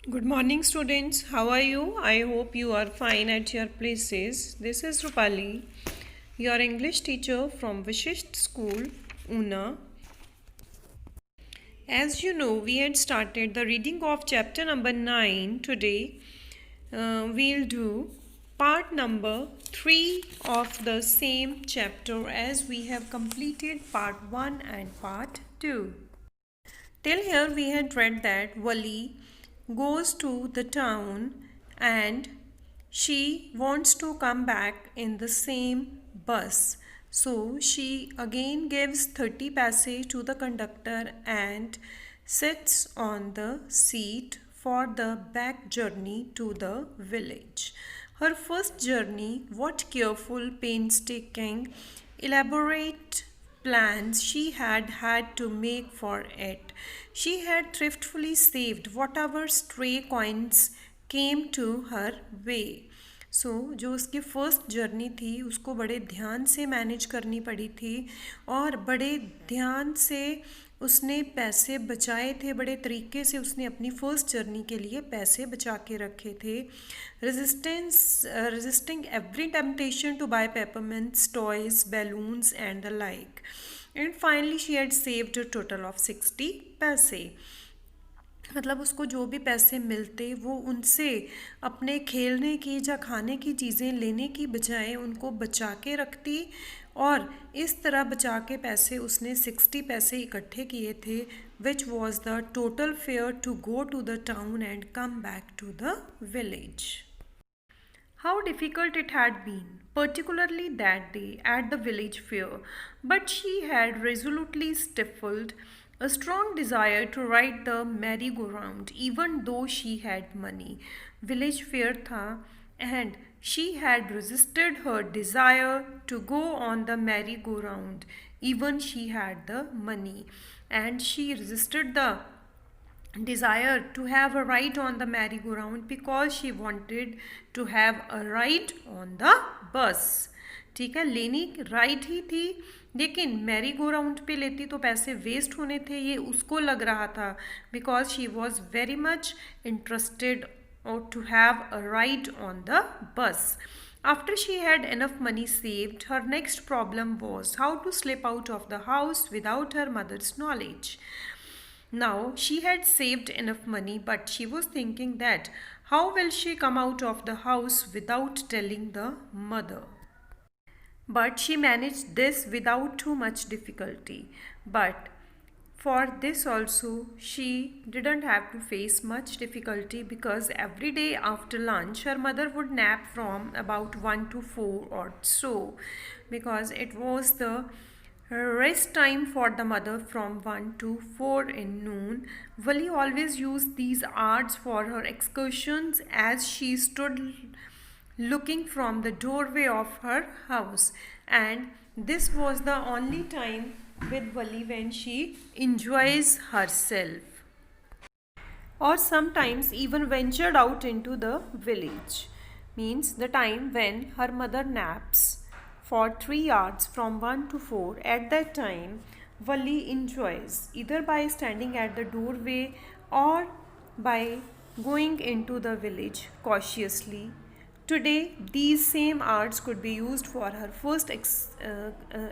Good morning, students. How are you? I hope you are fine at your places. This is Rupali, your English teacher from Vishisht School, Una. As you know, we had started the reading of chapter number 9 today. We'll do part number 3 of the same chapter as we have completed part 1 and part 2. Till here we had read that Wali goes to the town and she wants to come back in the same bus. So she again gives 30 paise to the conductor and sits on the seat for the back journey to the village. Her first journey, what careful, painstaking, elaborate plans she had had to make for it. She had thriftfully saved whatever stray coins came to her way. जो उसकी first journey थी उसको बड़े ध्यान से manage करनी पड़ी थी और बड़े ध्यान से उसने पैसे बचाए थे, बड़े तरीके से उसने अपनी फर्स्ट जर्नी के लिए पैसे बचा के रखे थे. Resisting every temptation to buy peppermints, toys, balloons and the like. And finally she had saved a total of 60 पैसे. मतलब उसको जो भी पैसे मिलते वो उनसे अपने खेलने की या खाने की चीज़ें लेने की बजाय उनको बचा के रखती और इस तरह बचा के पैसे उसने 60 पैसे इकट्ठे किए थे which was the total fare to go to the town and come back to the village. How difficult it had been, particularly that day at the village fair, but she had resolutely stifled a strong desire to ride the merry-go-round, even though she had money. Village fair tha, and she had resisted her desire to go on the merry-go-round, even she had the money, and she resisted the desire to have a ride on the merry-go-round because she wanted to have a ride on the bus. ठीक है, लेनी ride ही थी लेकिन merry go round पे लेती तो पैसे waste होने थे, ये उसको लग रहा था because she was very much interested और to have a ride on the bus. After she had enough money saved, her next problem was how to slip out of the house without her mother's knowledge. Now she had saved enough money, but she was thinking that how will she come out of the house without telling the mother? But she managed this without too much difficulty. But for this also, she didn't have to face much difficulty because every day after lunch, her mother would nap from about 1 to 4 or so because it was the rest time for the mother from 1 to 4 in noon. Wali always used these hours for her excursions as she stood looking from the doorway of her house, and this was the only time with Wali when she enjoys herself or sometimes even ventured out into the village. Means the time when her mother naps for 3 hours from 1 to 4. At that time, Wali enjoys either by standing at the doorway or by going into the village cautiously. Today, these same hours could be used for her first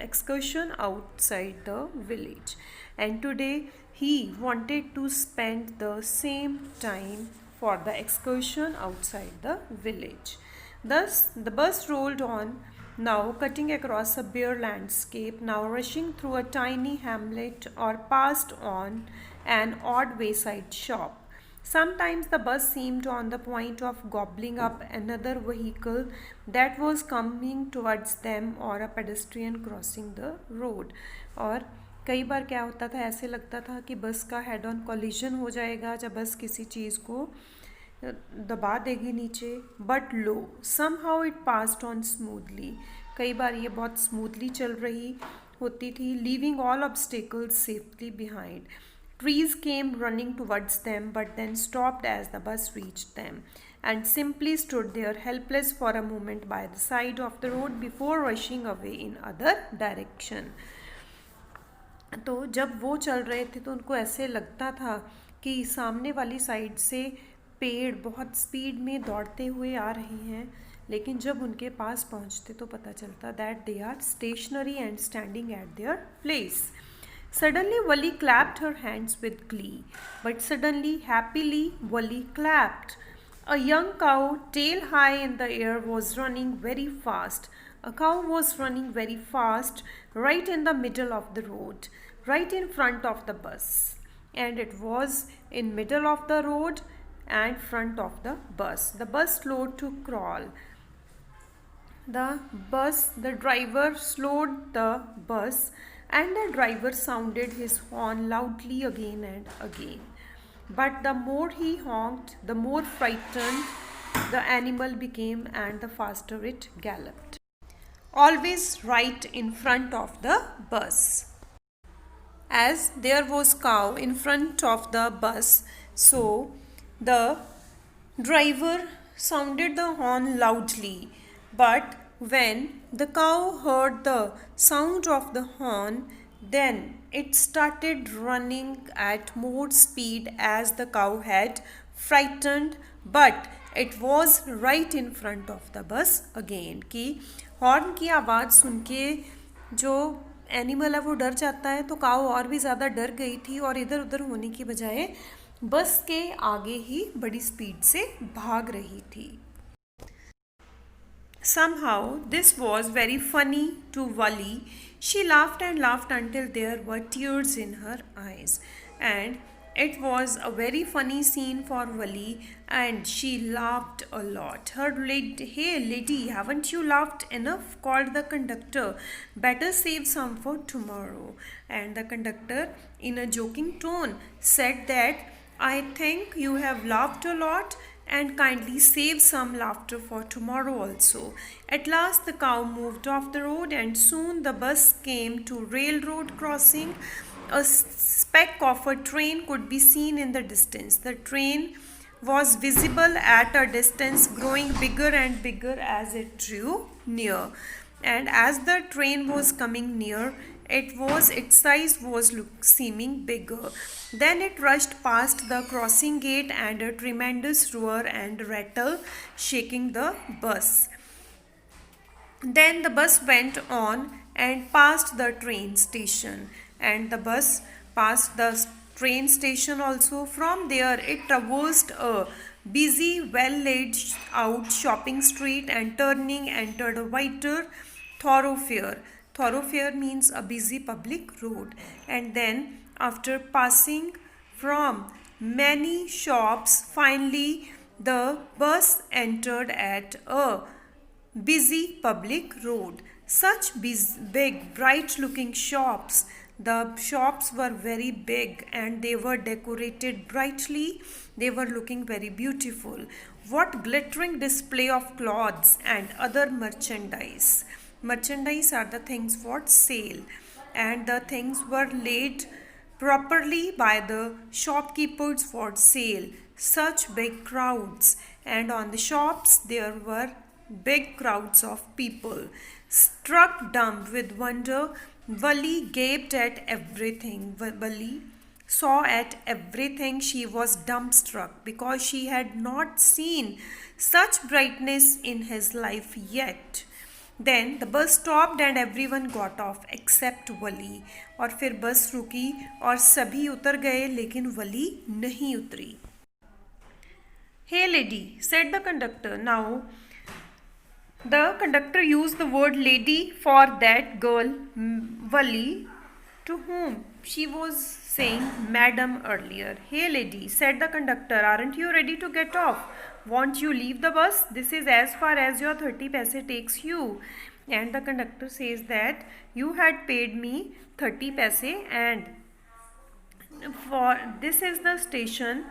excursion outside the village. And today, he wanted to spend the same time for the excursion outside the village. Thus, the bus rolled on, now cutting across a bare landscape, now rushing through a tiny hamlet or past on an odd wayside shop. Sometimes the bus seemed on the point of gobbling up another vehicle that was coming towards them or a pedestrian crossing the road. और कई बार क्या होता था, ऐसे लगता था कि बस का हेड ऑन कॉलिजन हो जाएगा जब बस किसी चीज़ को दबा देगी नीचे. But low somehow it passed on smoothly. कई बार ये बहुत स्मूथली चल रही होती थी, leaving all obstacles safely behind. Trees came running towards them but then stopped as the bus reached them and simply stood there helpless for a moment by the side of the road before rushing away in other direction. तो जब वो चल रहे थे तो उनको ऐसे लगता था कि सामने वाली साइड से पेड़ बहुत स्पीड में दौड़ते हुए आ रहे हैं, लेकिन जब उनके पास पहुंचते तो पता चलता that they are stationary and standing at their place. Suddenly, Wali clapped her hands with glee, but suddenly, happily, Wali clapped. A young cow, tail high in the air, was running very fast. A cow was running very fast right in the middle of the road, right in front of the bus. And it was in middle of the road and front of the bus. The bus slowed to crawl. The driver slowed the bus, and the driver sounded his horn loudly again and again. But the more he honked, the more frightened the animal became, and the faster it galloped. Always right in front of the bus. As there was cow in front of the bus, so the driver sounded the horn loudly. But when the cow heard the sound of the horn, then it started running at more speed as the cow had frightened, but it was right in front of the bus again. कि horn की आवाज़ सुन के जो animal है वो डर जाता है, तो काऊ और भी ज़्यादा डर गई थी और इधर उधर होने की बजाय बस के आगे ही बड़ी स्पीड से भाग रही थी. Somehow this was very funny to Wali. She laughed and laughed until there were tears in her eyes. And it was a very funny scene for Wali, and she laughed a lot. Hey lady, haven't you laughed enough? Called the conductor. Better save some for tomorrow. And the conductor, in a joking tone, said that I think you have laughed a lot, and kindly save some laughter for tomorrow also. At last the cow moved off the road, and soon the bus came to railroad crossing. A speck of a train could be seen in the distance. The train was visible at a distance, growing bigger and bigger as it drew near. And as the train was coming near, its size was seeming bigger. Then it rushed past the crossing gate, and a tremendous roar and rattle shaking the bus. Then the bus went on and passed the train station, and the bus passed the train station also. From there it traversed a busy, well laid out shopping street, and turning entered a wider thoroughfare. Thoroughfare means a busy public road. And then after passing from many shops, finally the bus entered at a busy public road. Such big, bright looking shops. The shops were very big, and they were decorated brightly. They were looking very beautiful. What glittering display of clothes and other merchandise. Merchandise are the things for sale, and the things were laid properly by the shopkeepers for sale. Such big crowds, and on the shops there were big crowds of people. Struck dumb with wonder, Wali gaped at everything. Wali saw at everything. She was dumbstruck because she had not seen such brightness in his life yet. Then the bus stopped and everyone got off except Wali. और फिर बस रुकी और सभी उतर गए, लेकिन वली नहीं उतरी. Hey lady, said the conductor. Now the conductor used the word lady for that girl Wali, to whom she was saying madam earlier. Hey lady, said the conductor, aren't you ready to get off? Won't you leave the bus? This is as far as your 30 paise takes you. And the conductor says that you had paid me 30 paise, and for this is the station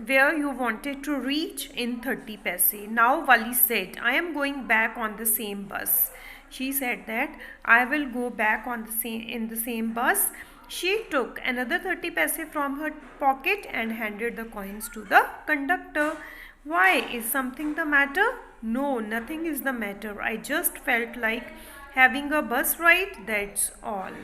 where you wanted to reach in 30 paise. Now Wali said, I am going back on the same bus. She said that I will go back on in the same bus. She took another 30 paise from her pocket and handed the coins to the conductor. Why? Is something the matter? No, nothing is the matter. I just felt like having a bus ride, that's all.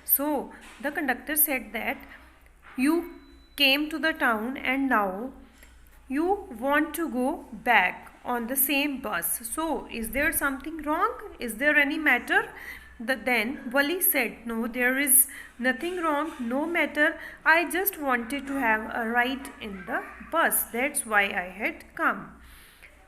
So the conductor said that you came to the town, and now You want to go back on the same bus. So, is there something wrong? Is there any matter? Then Wali said, no, there is nothing wrong, no matter. I just wanted to have a ride in the bus. That's why I had come.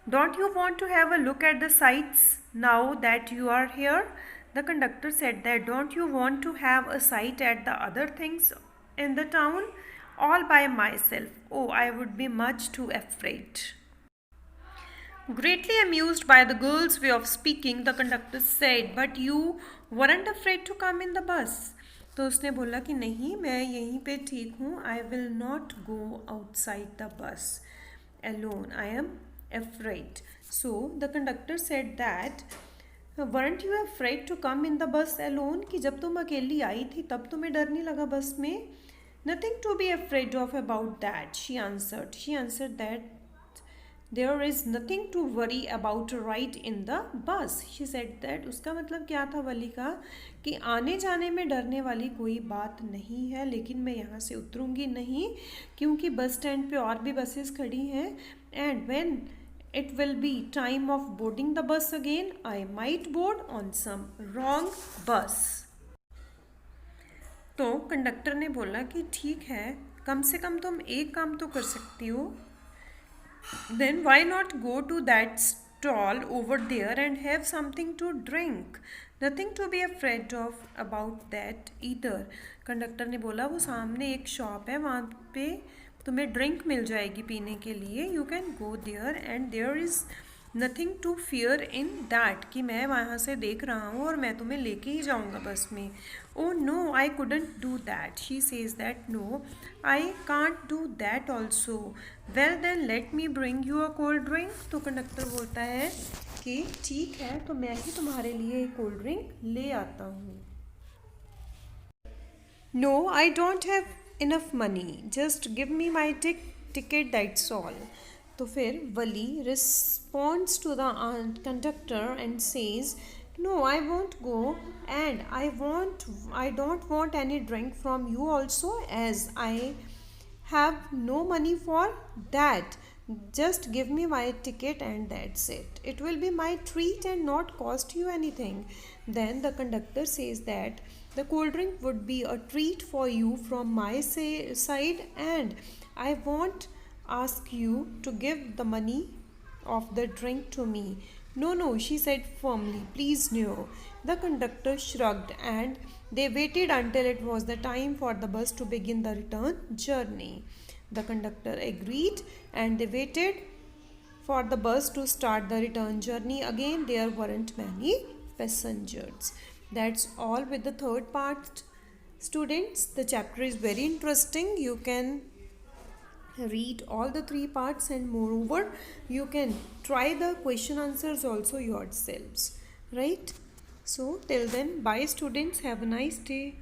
Don't you want to have a look at the sights now that you are here? The conductor said that. Don't you want to have a sight at the other things in the town? All by myself. Oh, I would be much too afraid. Greatly amused by the girl's way of speaking, the conductor said, but you weren't afraid to come in the bus. तो उसने बोला कि नहीं, मैं यहीं पे ठीक हूँ. I will not go outside the bus alone. I am afraid. So the conductor said that, weren't you afraid to come in the bus alone? कि जब तुम अकेली आई थी तब तुम्हें डर नहीं लगा बस में? Nothing to be afraid of about that, she answered. She answered that there is nothing to worry about a ride in the bus. She said that. उसका मतलब क्या था वली का कि आने जाने में डरने वाली कोई बात नहीं है, लेकिन मैं यहाँ से उतरूँगी नहीं क्योंकि बस स्टैंड पे और भी बसेस खड़ी हैं. And when it will be time of boarding the bus again, I might board on some wrong bus. तो कंडक्टर ने बोला कि ठीक है, कम से कम तुम एक काम तो कर सकती हो. Then why not go to that stall over there and have something to drink? Nothing to be afraid of about that either. Conductor ने बोला वो सामने एक शॉप है, वहाँ पे तुम्हें ड्रिंक मिल जाएगी पीने के लिए. You can go there and there is nothing to fear in that कि मैं वहाँ से देख रहा हूँ और मैं तुम्हें लेके ही जाऊँगा बस में. Oh no, I couldn't do that. She says that no, I can't do that also. Well then let me bring you a cold drink. तो कंडक्टर बोलता है कि ठीक है, तो मैं ही तुम्हारे लिए एक कोल्ड ड्रिंक ले आता हूँ. No, I don't have enough money, just give me my ticket, that's all. तो फिर वली responds to the conductor and says, no, I won't go, and I don't want any drink from you also, as I have no money for that. Just give me my ticket and that's it. It will be my treat and not cost you anything. Then the conductor says that the cold drink would be a treat for you from my side, and I won't ask you to give the money of the drink to me. No, no, she said firmly. Please no. The conductor shrugged and they waited until it was the time for the bus to begin the return journey. The conductor agreed and they waited for the bus to start the return journey. Again, there weren't many passengers. That's all with the third part, students. The chapter is very interesting. You can read all the three parts, and moreover you can try the question answers also yourselves, right? So till then, bye students, have a nice day.